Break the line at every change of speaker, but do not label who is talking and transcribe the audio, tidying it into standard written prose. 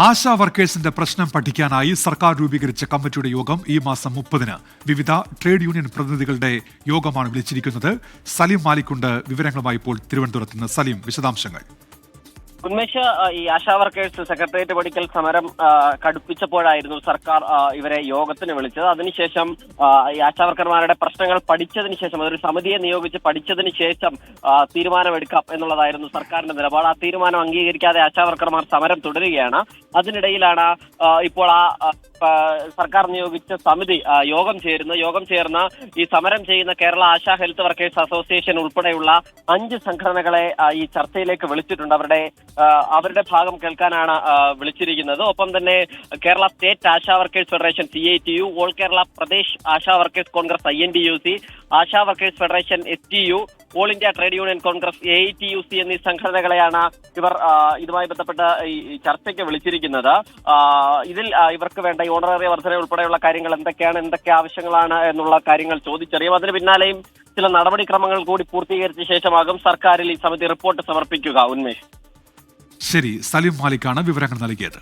ആശാ വർക്കേഴ്സിന്റെ പ്രശ്നം പഠിക്കാനായി സർക്കാർ രൂപീകരിച്ച കമ്മിറ്റിയുടെ യോഗം ഈ മാസം 30-ന് വിവിധ ട്രേഡ് യൂണിയൻ പ്രതിനിധികളുടെ യോഗമാണ് വിളിച്ചിരിക്കുന്നത്. സലീം മാലിക്കുണ്ട് വിവരങ്ങളുമായി ഇപ്പോൾ തിരുവനന്തപുരത്ത് നിന്ന്. സലീം, വിശദാംശങ്ങൾ.
ഉന്മേഷ്, ഈ ആശാ വർക്കേഴ്സ് സെക്രട്ടേറിയറ്റ് പടിക്കൽ സമരം കടുപ്പിച്ചപ്പോഴായിരുന്നു സർക്കാർ ഇവരെ യോഗത്തിന് വിളിച്ചത്. അതിനുശേഷം ഈ ആശാ വർക്കർമാരുടെ പ്രശ്നങ്ങൾ പഠിച്ചതിന് ശേഷം, അതൊരു സമിതിയെ നിയോഗിച്ച് പഠിച്ചതിന് ശേഷം തീരുമാനമെടുക്കാം എന്നുള്ളതായിരുന്നു സർക്കാരിന്റെ നിലപാട്. ആ തീരുമാനം അംഗീകരിക്കാതെ ആശാ വർക്കർമാർ സമരം തുടരുകയാണ്. അതിനിടയിലാണ് ഇപ്പോൾ സർക്കാർ നിയോഗിച്ച സമിതി യോഗം ചേർന്ന് ഈ സമരം ചെയ്യുന്ന Kerala ASHA health workers association ഉൾപ്പെടെയുള്ള 5 സംഘടനകളെ ഈ ചർച്ചയിലേക്ക് വിളിച്ചിട്ടുണ്ട്. അവരുടെ ഭാഗം കേൾക്കാനാണ് വിളിച്ചിരിക്കുന്നത്. ഒപ്പം തന്നെ Kerala state ASHA workers federation CITU, all Kerala Pradesh ASHA workers Congress INTUC, ASHA workers federation STU, all India trade union Congress AITUC എന്നീ സംഘടനകളെയാണ് ഇവർ ഇതുമായി ബന്ധപ്പെട്ട് ഈ ചർച്ചയ്ക്ക് വിളിച്ചിരിക്കുന്നത്. ഇതിൽ ഇവർക്ക് വേണ്ട ഓണററി വർധന ഉൾപ്പെടെയുള്ള കാര്യങ്ങൾ എന്തൊക്കെ ആവശ്യങ്ങളാണ് എന്നുള്ള കാര്യങ്ങൾ ചോദിച്ചറിയും. അതിന് പിന്നാലെയും ചില നടപടിക്രമങ്ങൾ കൂടി പൂർത്തീകരിച്ച ശേഷമാകും സർക്കാരിൽ ഈ സമിതി റിപ്പോർട്ട് സമർപ്പിക്കുക. ഉന്മേഷ്,
ശരി, സലീം മാലിക്കാണ് വിവരങ്ങൾ നൽകിയത്.